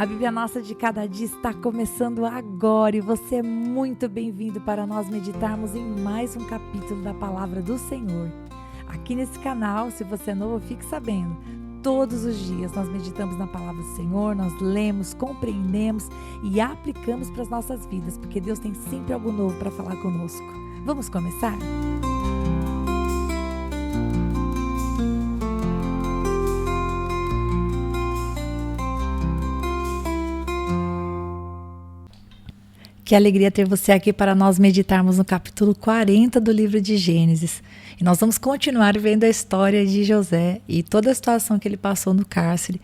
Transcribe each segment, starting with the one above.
A Bíblia Nossa de Cada Dia está começando agora e você é muito bem-vindo para nós meditarmos em mais um capítulo da Palavra do Senhor. Aqui nesse canal, se você é novo, fique sabendo, todos os dias nós meditamos na Palavra do Senhor, nós lemos, compreendemos e aplicamos para as nossas vidas, porque Deus tem sempre algo novo para falar conosco. Vamos começar? Que alegria ter você aqui para nós meditarmos no capítulo 40 do livro de Gênesis. E nós vamos continuar vendo a história de José e toda a situação que ele passou no cárcere.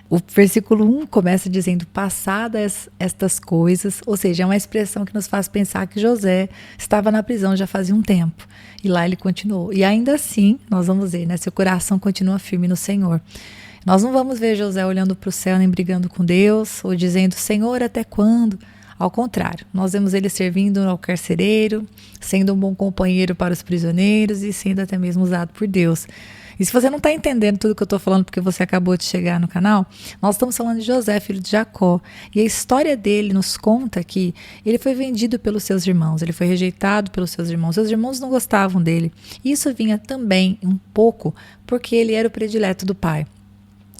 O versículo 1 começa dizendo, passadas estas coisas, ou seja, é uma expressão que nos faz pensar que José estava na prisão já fazia um tempo. E lá ele continuou. E ainda assim, nós vamos ver, né, seu coração continua firme no Senhor. Nós não vamos ver José olhando para o céu nem brigando com Deus, ou dizendo, Senhor, até quando? Ao contrário, nós vemos ele servindo ao carcereiro, sendo um bom companheiro para os prisioneiros e sendo até mesmo usado por Deus. E se você não está entendendo tudo que eu estou falando porque você acabou de chegar no canal, nós estamos falando de José, filho de Jacó. E a história dele nos conta que ele foi vendido pelos seus irmãos, ele foi rejeitado pelos seus irmãos. Seus irmãos não gostavam dele. E isso vinha também um pouco porque ele era o predileto do pai.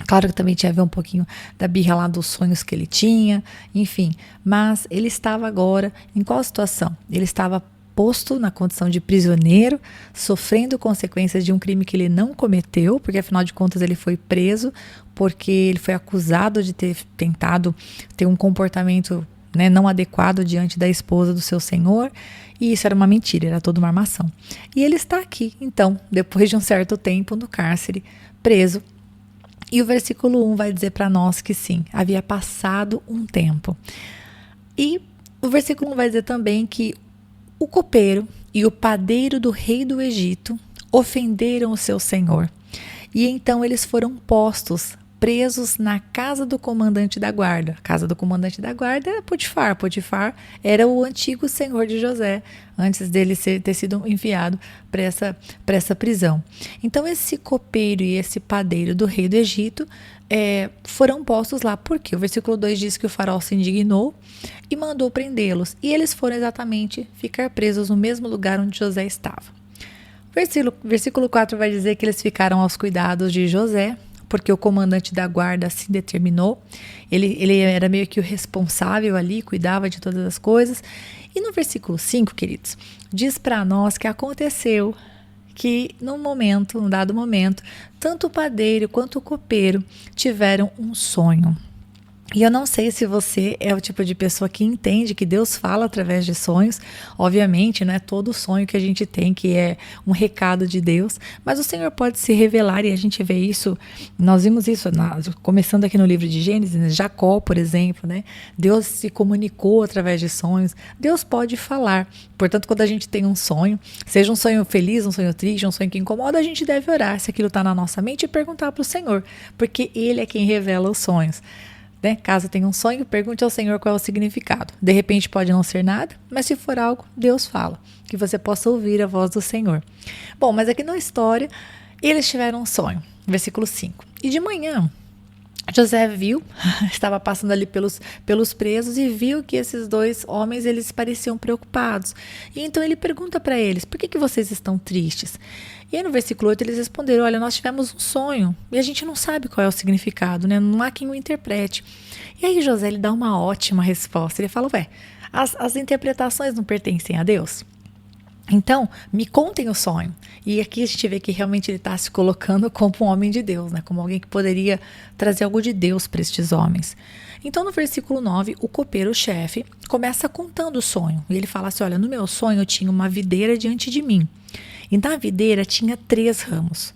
Claro que também tinha a ver um pouquinho da birra lá dos sonhos que ele tinha, enfim. Mas ele estava agora em qual situação? Ele estava posto na condição de prisioneiro, sofrendo consequências de um crime que ele não cometeu, porque afinal de contas ele foi preso, porque ele foi acusado de ter tentado ter um comportamento, né, não adequado diante da esposa do seu senhor, e isso era uma mentira, era toda uma armação. E ele está aqui, então, depois de um certo tempo no cárcere, preso. E o versículo 1 vai dizer para nós que sim, havia passado um tempo. E o versículo 1 vai dizer também que o copeiro e o padeiro do rei do Egito ofenderam o seu senhor. E então eles foram postos, presos na casa do comandante da guarda. A casa do comandante da guarda era Potifar. Potifar era o antigo senhor de José, antes dele ter sido enviado para essa prisão. Então esse copeiro e esse padeiro do rei do Egito foram postos lá. Por quê? O versículo 2 diz que o faraó se indignou e mandou prendê-los. E eles foram exatamente ficar presos no mesmo lugar onde José estava. Versículo 4 vai dizer que eles ficaram aos cuidados de José, porque o comandante da guarda assim determinou. Ele era meio que o responsável ali, cuidava de todas as coisas. E no versículo 5, queridos, diz para nós que aconteceu que num dado momento, tanto o padeiro quanto o copeiro tiveram um sonho. E eu não sei se você é o tipo de pessoa que entende que Deus fala através de sonhos. Obviamente, não é todo sonho que a gente tem que é um recado de Deus, mas o Senhor pode se revelar e a gente vê isso. Nós vimos isso começando aqui no livro de Gênesis, né? Jacó, por exemplo, né? Deus se comunicou através de sonhos. Deus pode falar. Portanto, quando a gente tem um sonho, seja um sonho feliz, um sonho triste, um sonho que incomoda, a gente deve orar se aquilo está na nossa mente e perguntar para o Senhor, porque Ele é quem revela os sonhos. Né? Caso tenha um sonho, pergunte ao Senhor qual é o significado. De repente pode não ser nada, mas se for algo, Deus fala. Que você possa ouvir a voz do Senhor. Bom, mas aqui na história, eles tiveram um sonho. Versículo 5. E de manhã, José viu, estava passando ali pelos presos e viu que esses dois homens, eles pareciam preocupados. E então ele pergunta para eles, por que vocês estão tristes? E aí no versículo 8 eles responderam, olha, nós tivemos um sonho e a gente não sabe qual é o significado, né? Não há quem o interprete. E aí José ele dá uma ótima resposta, ele fala, as interpretações não pertencem a Deus? Então, me contem o sonho. E aqui a gente vê que realmente ele está se colocando como um homem de Deus, né? Como alguém que poderia trazer algo de Deus para estes homens. Então, no versículo 9, o copeiro-chefe começa contando o sonho. E ele fala assim, olha, no meu sonho eu tinha uma videira diante de mim. E na videira tinha 3 ramos.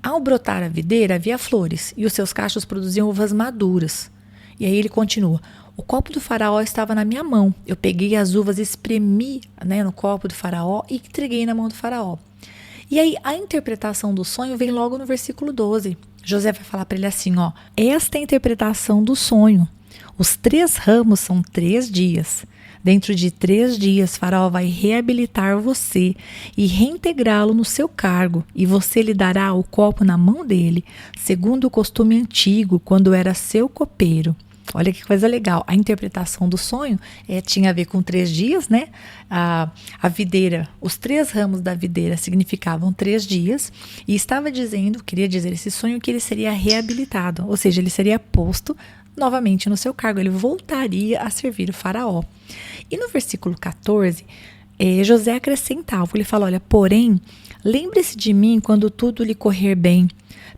Ao brotar a videira havia flores, e os seus cachos produziam uvas maduras. E aí ele continua, o copo do faraó estava na minha mão. Eu peguei as uvas, espremi, né, no copo do faraó e entreguei na mão do faraó. E aí a interpretação do sonho vem logo no versículo 12. José vai falar para ele assim, esta é a interpretação do sonho. Os 3 ramos são 3 dias. Dentro de 3 dias, Faraó vai reabilitar você e reintegrá-lo no seu cargo, e você lhe dará o copo na mão dele, segundo o costume antigo, quando era seu copeiro. Olha que coisa legal. A interpretação do sonho tinha a ver com 3 dias, né? A videira, os 3 ramos da videira significavam 3 dias e estava dizendo, queria dizer esse sonho, que ele seria reabilitado, ou seja, ele seria posto novamente no seu cargo, ele voltaria a servir o faraó. E no versículo 14, José acrescentava, ele fala, olha, porém, lembre-se de mim quando tudo lhe correr bem.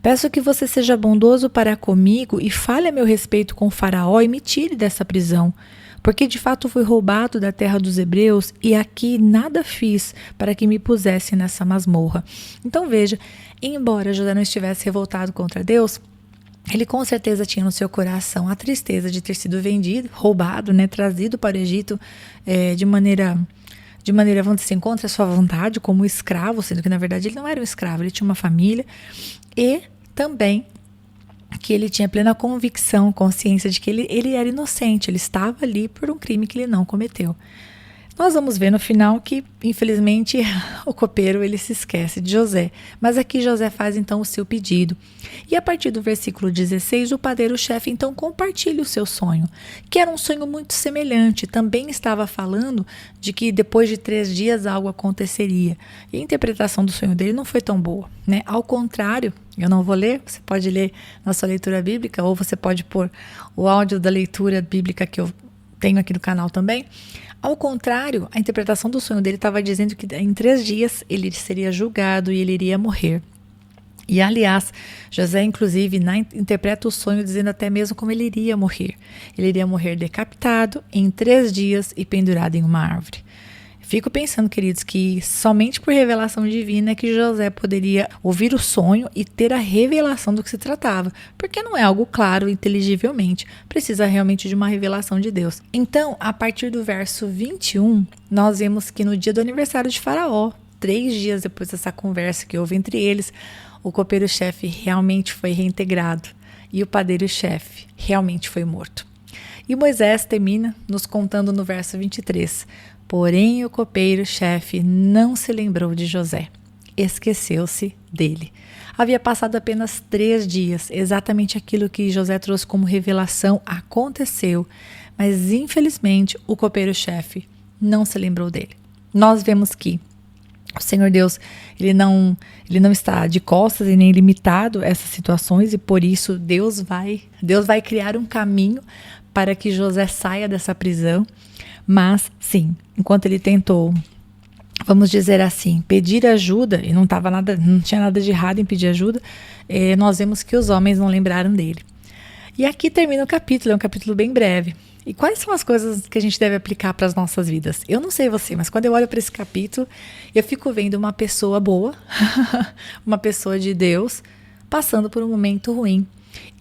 Peço que você seja bondoso para comigo e fale a meu respeito com o faraó e me tire dessa prisão, porque de fato fui roubado da terra dos hebreus e aqui nada fiz para que me pusesse nessa masmorra. Então veja, embora José não estivesse revoltado contra Deus, ele com certeza tinha no seu coração a tristeza de ter sido vendido, roubado, né, trazido para o Egito de maneira, vamos dizer assim, contra a sua vontade, como escravo, sendo que na verdade ele não era um escravo, ele tinha uma família, e também que ele tinha plena convicção, consciência de que ele era inocente, ele estava ali por um crime que ele não cometeu. Nós vamos ver no final que, infelizmente, o copeiro ele se esquece de José. Mas aqui José faz então o seu pedido. E a partir do versículo 16, o padeiro-chefe então compartilha o seu sonho, que era um sonho muito semelhante. Também estava falando de que depois de 3 dias algo aconteceria. E a interpretação do sonho dele não foi tão boa, né? Ao contrário, eu não vou ler, você pode ler na sua leitura bíblica, ou você pode pôr o áudio da leitura bíblica que eu tenho aqui no canal também. Ao contrário, a interpretação do sonho dele estava dizendo que em 3 dias ele seria julgado e ele iria morrer. E aliás, José inclusive interpreta o sonho dizendo até mesmo como ele iria morrer. Ele iria morrer decapitado em 3 dias e pendurado em uma árvore. Fico pensando, queridos, que somente por revelação divina é que José poderia ouvir o sonho e ter a revelação do que se tratava, porque não é algo claro inteligivelmente, precisa realmente de uma revelação de Deus. Então, a partir do verso 21, nós vemos que no dia do aniversário de Faraó, 3 dias depois dessa conversa que houve entre eles, o copeiro-chefe realmente foi reintegrado e o padeiro-chefe realmente foi morto. E Moisés termina nos contando no verso 23, porém o copeiro-chefe não se lembrou de José, esqueceu-se dele. Havia passado apenas 3 dias, exatamente aquilo que José trouxe como revelação aconteceu, mas infelizmente o copeiro-chefe não se lembrou dele. Nós vemos que o Senhor Deus, ele não está de costas e nem limitado a essas situações e por isso Deus vai criar um caminho para que José saia dessa prisão. Mas, sim, enquanto ele tentou, vamos dizer assim, pedir ajuda, e não tinha nada de errado em pedir ajuda, nós vemos que os homens não lembraram dele. E aqui termina o capítulo, é um capítulo bem breve. E quais são as coisas que a gente deve aplicar para as nossas vidas? Eu não sei você, mas quando eu olho para esse capítulo, eu fico vendo uma pessoa boa, uma pessoa de Deus, passando por um momento ruim.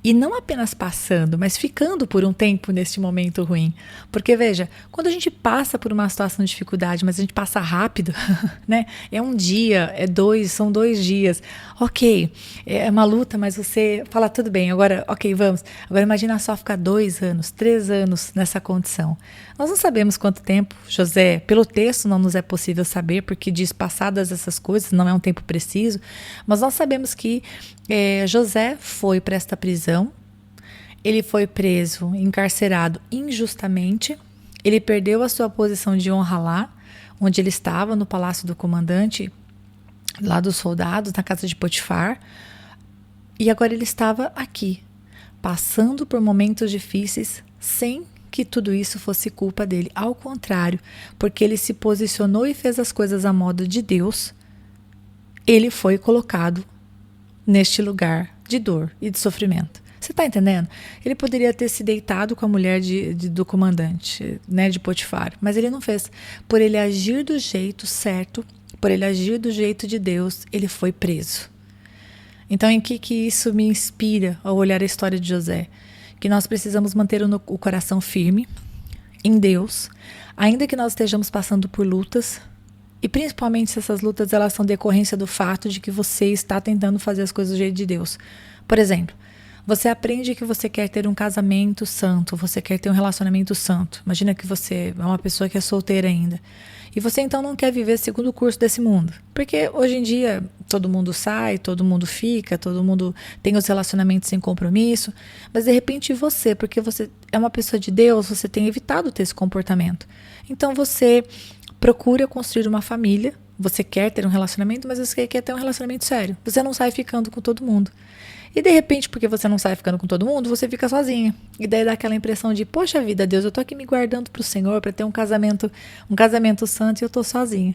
E não apenas passando, mas ficando por um tempo neste momento ruim. Porque veja, quando a gente passa por uma situação de dificuldade, mas a gente passa rápido, né? É um dia, são 2 dias. Ok, é uma luta, mas você fala, tudo bem, agora, ok, vamos. Agora imagina só ficar 2 anos, 3 anos nessa condição. Nós não sabemos quanto tempo, José, pelo texto não nos é possível saber, porque diz passadas essas coisas, não é um tempo preciso, mas nós sabemos que José foi para esta prisão, ele foi preso, encarcerado injustamente, ele perdeu a sua posição de honra lá, onde ele estava, no palácio do comandante, lá dos soldados, na casa de Potifar, e agora ele estava aqui, passando por momentos difíceis, sem que tudo isso fosse culpa dele, ao contrário, porque ele se posicionou e fez as coisas à modo de Deus, ele foi colocado neste lugar de dor e de sofrimento. Você está entendendo? Ele poderia ter se deitado com a mulher do comandante, né, de Potifar, mas ele não fez. Por ele agir do jeito certo, por ele agir do jeito de Deus, ele foi preso. Então, em que isso me inspira ao olhar a história de José? Que nós precisamos manter o coração firme em Deus, ainda que nós estejamos passando por lutas, e principalmente se essas lutas elas são decorrência do fato de que você está tentando fazer as coisas do jeito de Deus. Por exemplo, Você aprende que você quer ter um casamento santo, você quer ter um relacionamento santo. Imagina que você é uma pessoa que é solteira ainda. E você então não quer viver segundo o curso desse mundo. Porque hoje em dia todo mundo sai, todo mundo fica, todo mundo tem os relacionamentos sem compromisso. Mas de repente você, porque você é uma pessoa de Deus, você tem evitado ter esse comportamento. Então você procura construir uma família, você quer ter um relacionamento, mas você quer ter um relacionamento sério. Você não sai ficando com todo mundo. E de repente, porque você não sai ficando com todo mundo, você fica sozinha. E daí dá aquela impressão de, poxa vida, Deus, eu tô aqui me guardando pro Senhor para ter um casamento santo e eu tô sozinha.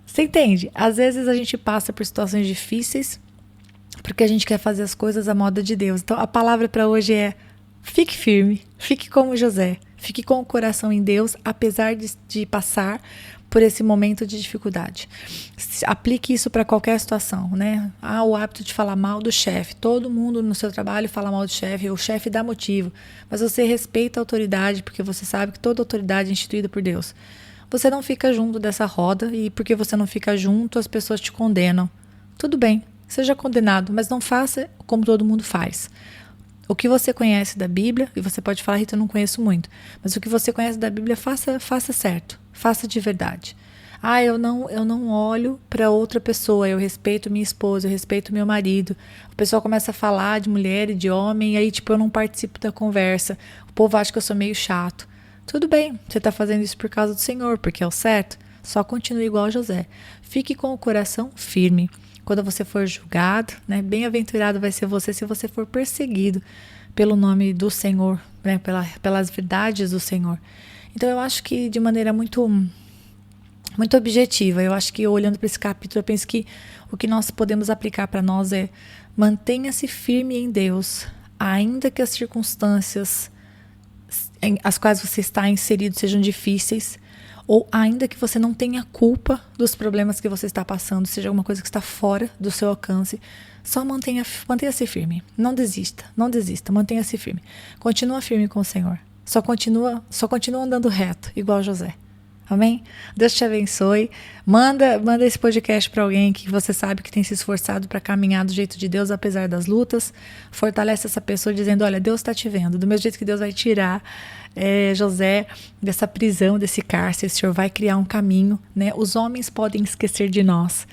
Você entende? Às vezes a gente passa por situações difíceis porque a gente quer fazer as coisas à moda de Deus. Então a palavra para hoje é: fique firme, fique como José, fique com o coração em Deus, apesar de passar por esse momento de dificuldade. Aplique isso para qualquer situação, né? O hábito de falar mal do chefe. Todo mundo no seu trabalho fala mal do chefe, o chefe dá motivo, mas você respeita a autoridade porque você sabe que toda autoridade é instituída por Deus. Você não fica junto dessa roda e porque você não fica junto, as pessoas te condenam. Tudo bem, seja condenado, mas não faça como todo mundo faz. O que você conhece da Bíblia, e você pode falar, Rita, eu não conheço muito, mas o que você conhece da Bíblia, faça certo, faça de verdade. Eu não olho para outra pessoa, eu respeito minha esposa, eu respeito meu marido. O pessoal começa a falar de mulher e de homem, e aí eu não participo da conversa. O povo acha que eu sou meio chato. Tudo bem, você está fazendo isso por causa do Senhor, porque é o certo. Só continue igual a José. Fique com o coração firme. Quando você for julgado, né, bem-aventurado vai ser você se você for perseguido pelo nome do Senhor, né, pelas verdades do Senhor. Então eu acho que de maneira muito objetiva, eu acho que olhando para esse capítulo, eu penso que o que nós podemos aplicar para nós é: mantenha-se firme em Deus, ainda que as circunstâncias as quais você está inserido sejam difíceis, ou ainda que você não tenha culpa dos problemas que você está passando, seja alguma coisa que está fora do seu alcance, só mantenha-se firme. Não desista, mantenha-se firme. Continua firme com o Senhor. Só continua andando reto, igual José. Amém? Deus te abençoe. Manda esse podcast para alguém que você sabe que tem se esforçado para caminhar do jeito de Deus, apesar das lutas. Fortalece essa pessoa dizendo: olha, Deus está te vendo. Do mesmo jeito que Deus vai tirar José dessa prisão, desse cárcere, o Senhor vai criar um caminho, né? Os homens podem esquecer de nós,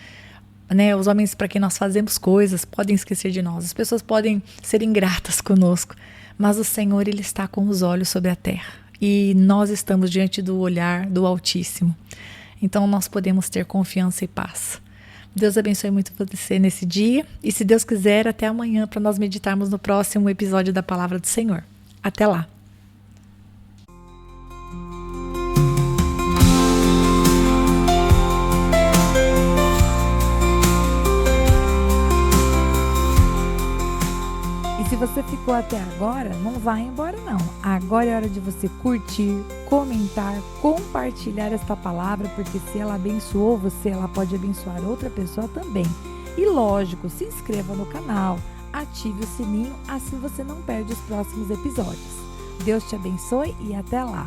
né? Os homens para quem nós fazemos coisas podem esquecer de nós. As pessoas podem ser ingratas conosco, mas o Senhor, Ele está com os olhos sobre a terra. E nós estamos diante do olhar do Altíssimo. Então nós podemos ter confiança e paz. Deus abençoe muito você nesse dia. E se Deus quiser, até amanhã para nós meditarmos no próximo episódio da Palavra do Senhor. Até lá! Se você ficou até agora, não vai embora não. Agora é hora de você curtir, comentar, compartilhar esta palavra, porque se ela abençoou você, ela pode abençoar outra pessoa também. E lógico, se inscreva no canal, ative o sininho, assim você não perde os próximos episódios. Deus te abençoe e até lá!